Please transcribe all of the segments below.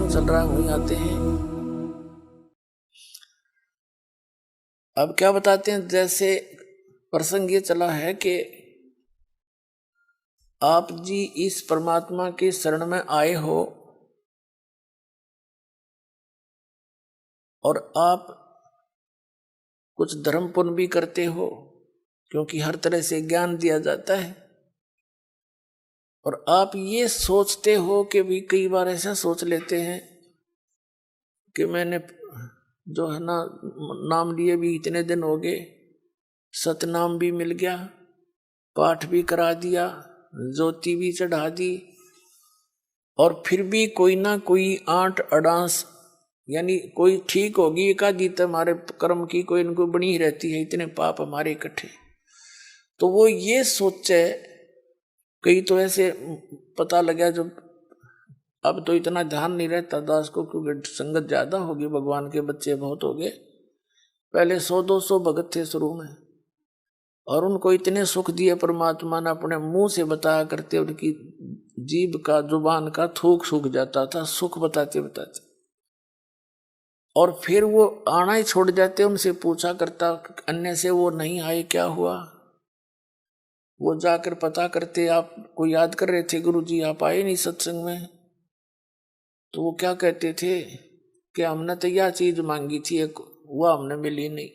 सत्संग चल रहा है वहीं आते हैं। अब क्या बताते हैं, जैसे प्रसंग ये चला है कि आप जी इस परमात्मा के शरण में आए हो और आप कुछ धर्म पुण्य भी करते हो, क्योंकि हर तरह से ज्ञान दिया जाता है। और आप ये सोचते हो कि भी कई बार ऐसा सोच लेते हैं कि मैंने जो है ना नाम लिए भी इतने दिन हो गए, सतनाम भी मिल गया, पाठ भी करा दिया, ज्योति भी चढ़ा दी, और फिर भी कोई ना कोई आंट अड़ांस, यानी कोई ठीक होगी एकाधित हमारे कर्म की कोई इनको बनी ही रहती है, इतने पाप हमारे इकट्ठे। तो वो ये सोचे, कई तो ऐसे पता लगा जो अब तो इतना ध्यान नहीं रहता दास को, क्योंकि संगत ज्यादा होगी, भगवान के बच्चे बहुत हो गए। पहले 100-200 भगत थे शुरू में, और उनको इतने सुख दिए परमात्मा ने, अपने मुंह से बताया करते, उनकी जीभ का जुबान का थूक सूख जाता था सुख बताते बताते। और फिर वो आना ही छोड़ जाते, उनसे पूछा करता अन्य से वो नहीं आए क्या हुआ, वो जाकर पता करते आपको याद कर रहे थे गुरु जी, आप आए नहीं सत्संग में। तो वो क्या कहते थे कि हमने तो यह चीज मांगी थी एक, वह हमने मिली नहीं।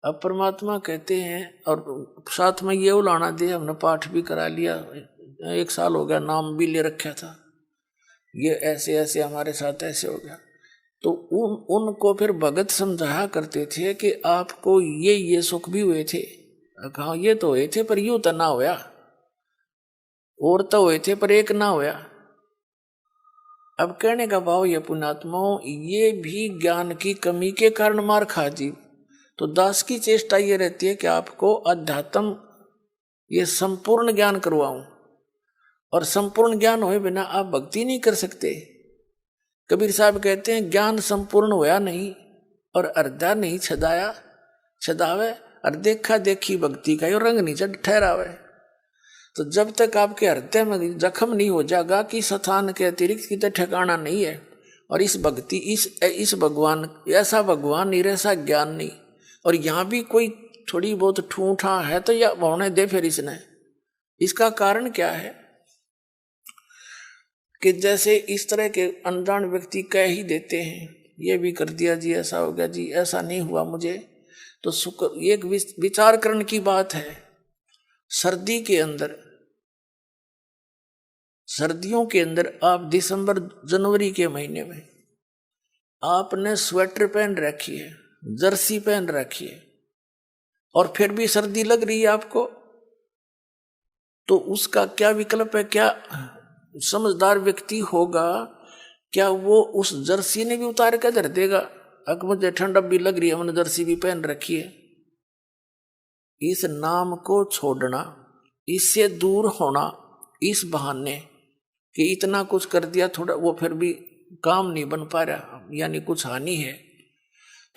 अब परमात्मा कहते हैं, और साथ में ये उलाना दे, हमने पाठ भी करा लिया, 1 साल हो गया, नाम भी ले रखा था, ये ऐसे ऐसे हमारे साथ ऐसे हो गया। तो उनको फिर भगत समझाया करते थे कि आपको ये सुख भी हुए थे। कहा ये तो हुए थे पर यूं तो ना होया, और तो हुए थे पर एक ना होया। अब कहने का भाव ये पुण्यात्माओं, ये भी ज्ञान की कमी के कारण मार खा जी। तो दास की चेष्टा ये रहती है कि आपको अध्यात्म ये संपूर्ण ज्ञान करवाऊं, और संपूर्ण ज्ञान होए बिना आप भक्ति नहीं कर सकते। कबीर साहब कहते हैं ज्ञान संपूर्ण होया नहीं और अर्धा नहीं छदाया छदावे, और देखा देखी भक्ति का यो रंग नहीं चढ़ ठहरावे। तो जब तक आपके हृदय में जख्म नहीं हो जाएगा कि स्थान के अतिरिक्त कितने ठिकाना नहीं है, और इस भक्ति इस भगवान ऐसा भगवान नहीं, ऐसा ज्ञान नहीं, और यहाँ भी कोई थोड़ी बहुत ठूठा है तो यह होने दे फिर इसने। इसका कारण क्या है कि जैसे इस तरह के अनजान व्यक्ति कह ही देते हैं, ये भी कर दिया जी, ऐसा हो गया जी, ऐसा नहीं हुआ मुझे। तो एक विचार करने की बात है। सर्दी के अंदर, सर्दियों के अंदर आप दिसंबर जनवरी के महीने में आपने स्वेटर पहन रखी है, जर्सी पहन रखी है, और फिर भी सर्दी लग रही है आपको, तो उसका क्या विकल्प है? क्या समझदार व्यक्ति होगा, क्या वो उस जर्सी ने भी उतार कर धर देगा? अगर मुझे ठंड अब भी लग रही है, मैंने जर्सी भी पहन रखी है। इस नाम को छोड़ना, इससे दूर होना, इस बहाने कि इतना कुछ कर दिया थोड़ा, वो फिर भी काम नहीं बन पा रहा, यानी कुछ हानि है।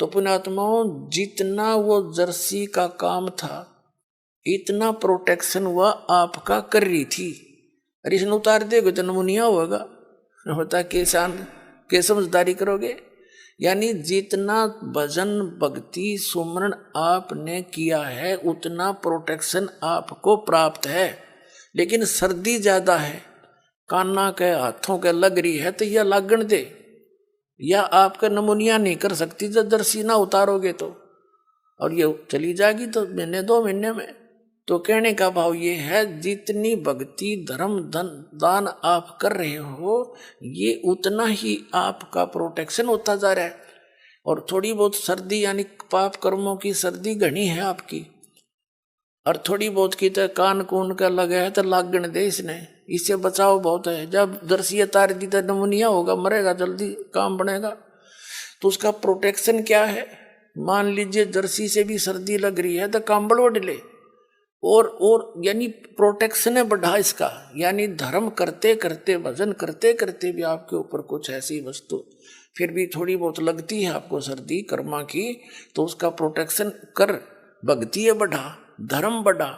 तो पुण्यात्माओं, जितना वो जर्सी का काम था इतना प्रोटेक्शन वह आपका कर रही थी, अरे इसने उतार देगा तो नमूनिया होगा, होता किसान के समझदारी करोगे। यानी जितना भजन भक्ति सुमरण आपने किया है उतना प्रोटेक्शन आपको प्राप्त है, लेकिन सर्दी ज्यादा है, कान्ना के हाथों के लग रही है तो यह लागण दे, या आपका नमूनिया नहीं कर सकती जब जर्सी ना उतारोगे तो, और ये चली जाएगी तो महीने 2 महीने में। तो कहने का भाव ये है, जितनी भक्ति धर्म धन दान आप कर रहे हो ये उतना ही आपका प्रोटेक्शन होता जा रहा है। और थोड़ी बहुत सर्दी यानी पाप कर्मों की सर्दी घनी है आपकी, और थोड़ी बहुत की तो कान कून का लगा है तो लागण दे इसने, इससे बचाव बहुत है। जब जर्सी तार दी तो नमूनिया होगा, मरेगा जल्दी, काम बनेगा। तो उसका प्रोटेक्शन क्या है? मान लीजिए जर्सी से भी सर्दी लग रही है तो कंबल ओढ़ ले, और यानी प्रोटेक्शन है बढ़ा इसका। यानी धर्म करते करते भजन करते करते भी आपके ऊपर कुछ ऐसी वस्तु फिर भी थोड़ी बहुत लगती है आपको सर्दी कर्मा की, तो उसका प्रोटेक्शन कर, भक्ति है बढ़ा, धर्म बढ़ा,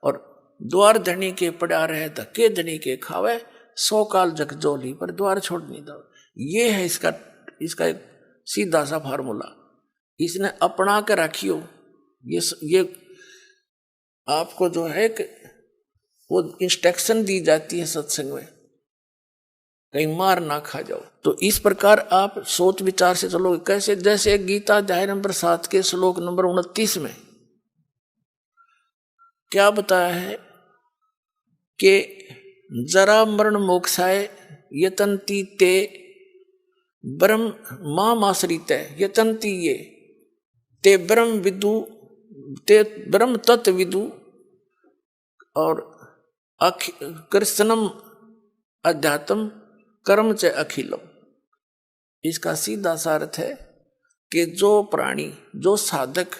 और द्वार धनी के पड़ा रहे धक्के धनी के खावे, 100 काल जग जोली पर द्वार छोड़ नहीं दो। ये है इसका एक सीधा सा फार्मूला, इसने अपना के रखियो। ये आपको जो है कि वो इंस्ट्रक्शन दी जाती है सत्संग में, कहीं मार ना खा जाओ। तो इस प्रकार आप सोच विचार से चलोगे। कैसे? जैसे गीता अध्याय नंबर 7 के श्लोक नंबर 29 में क्या बताया है कि जरा मरण मोक्षाय यतन्ति ते ब्रह्म मामाश्रित यतन्ति ये ते ब्रह्म विदु ते ब्रह्म तत्व विदु और कृष्णम अध्यात्म कर्म च अखिलम। इसका सीधा सा अर्थ है कि जो प्राणी, जो साधक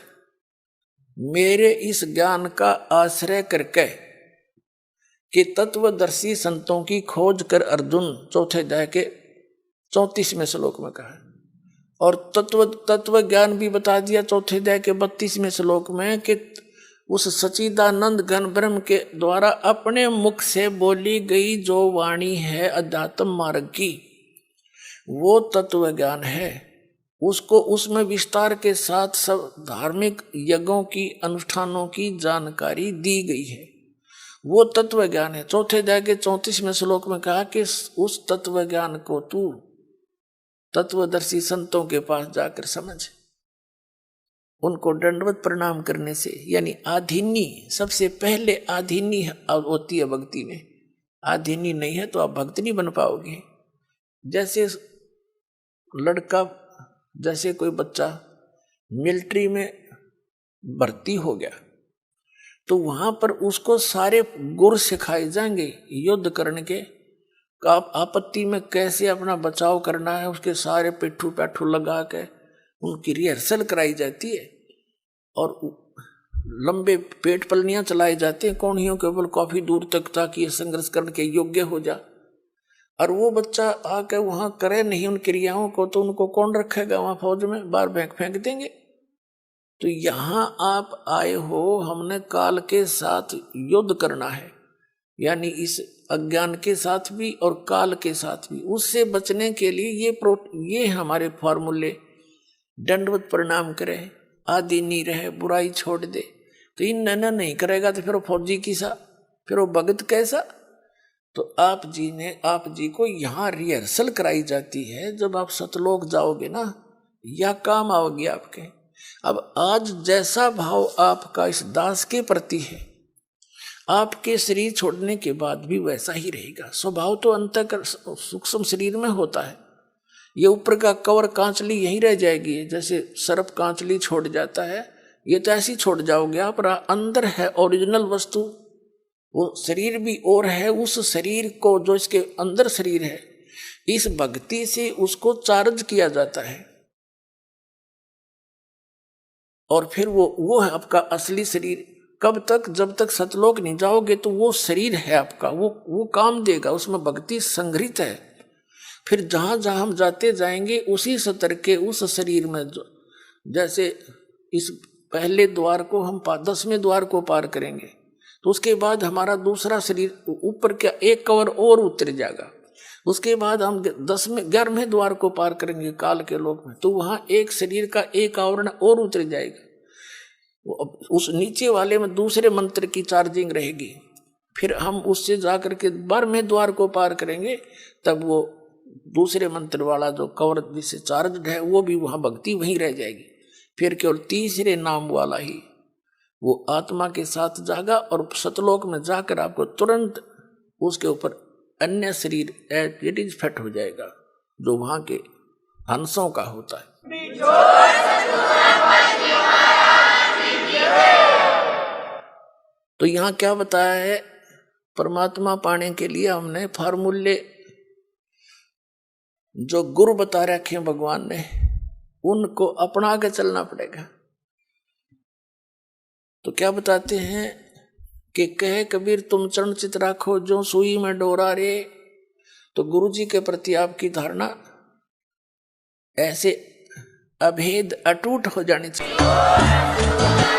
मेरे इस ज्ञान का आश्रय करके कि तत्वदर्शी संतों की खोज कर अर्जुन चौथे अध्याय के 34वें श्लोक में कहा, और तत्व ज्ञान भी बता दिया चौथे अध्याय के 32वें श्लोक में कि उस सच्चिदानंद घन ब्रह्म के द्वारा अपने मुख से बोली गई जो वाणी है अध्यात्म मार्ग की, वो तत्व ज्ञान है। उसको उसमें विस्तार के साथ सब धार्मिक यज्ञों की, अनुष्ठानों की जानकारी दी गई है, वो तत्व ज्ञान है। चौथे अध्याय के 34वें श्लोक में कहा कि उस तत्व ज्ञान को तू तत्वदर्शी संतों के पास जाकर समझ, उनको दंडवत प्रणाम करने से, यानी आधीनी, सबसे पहले आधीनी होती है भक्ति में। आधीनी नहीं है तो आप भक्त नहीं बन पाओगे। जैसे लड़का, जैसे कोई बच्चा मिलिट्री में भर्ती हो गया तो वहां पर उसको सारे गुर सिखाए जाएंगे युद्ध करने के, आपत्ति में कैसे अपना बचाव करना है, उसके सारे पिट्ठू पैठू लगा के उनकी रिहर्सल कराई जाती है और लंबे पेट पलनियां चलाई जाती हैं कोणियों के बल काफी दूर तक, ताकि ये संघर्ष करने के योग्य हो जा। और वो बच्चा आके वहां करे नहीं उन क्रियाओं को, तो उनको कौन रखेगा वहां फौज में? बाहर फेंक देंगे। तो यहाँ आप आए हो, हमने काल के साथ युद्ध करना है, यानी इस अज्ञान के साथ भी और काल के साथ भी। उससे बचने के लिए ये हमारे फॉर्मूले, दंडवत प्रणाम करे, आदि नहीं रहे, बुराई छोड़ दे। तो इन नैना नहीं करेगा तो फिर वो फौजी किसा, फिर वो भगत कैसा? तो आप जी को यहाँ रिहर्सल कराई जाती है। जब आप सतलोक जाओगे ना, यह काम आओगे आपके। अब आज जैसा भाव आपका इस दास के प्रति है, आपके शरीर छोड़ने के बाद भी वैसा ही रहेगा। स्वभाव तो अंतः सूक्ष्म शरीर में होता है, ये ऊपर का कवर कांचली यहीं रह जाएगी। जैसे सर्प कांचली छोड़ जाता है, ये तो ऐसी छोड़ जाओगे आप। अंदर है ओरिजिनल वस्तु, वो शरीर भी और है। उस शरीर को, जो इसके अंदर शरीर है, इस भक्ति से उसको चार्ज किया जाता है और फिर वो है आपका असली शरीर। कब तक? जब तक सतलोक नहीं जाओगे तो वो शरीर है आपका, वो काम देगा, उसमें भक्ति संग्रहित है। फिर जहां जहां हम जाते जाएंगे उसी स्तर के उस शरीर में, जैसे इस पहले द्वार को हम 10वें द्वार को पार करेंगे तो उसके बाद हमारा दूसरा शरीर ऊपर क्या एक कवर और उतर जाएगा। उसके बाद हम 11वें द्वार को पार करेंगे काल के लोक में, तो वहां एक शरीर का एक आवरण और उतर जाएगा। उस नीचे वाले में दूसरे मंत्र की चार्जिंग रहेगी। फिर हम उससे जाकर के 12वें द्वार को पार करेंगे, तब वो दूसरे मंत्र वाला जो कवर जिससे चार्ज है वो भी वहां भक्ति वहीं रह जाएगी। फिर केवल तीसरे नाम वाला ही वो आत्मा के साथ जागा और सतलोक में जाकर आपको तुरंत उसके ऊपर अन्य शरीर इट इज फिट हो जाएगा, जो वहां के हंसों का होता है। तो यहाँ क्या बताया है? परमात्मा पाने के लिए हमने फार्मूले जो गुरु बता रखे भगवान ने, उनको अपना के चलना पड़ेगा। तो क्या बताते हैं कि कहे कबीर तुम चरण चित राखो जो सुई में डोरा रे। तो गुरु जी के प्रति आपकी धारणा ऐसे अभेद अटूट हो जानी चाहिए।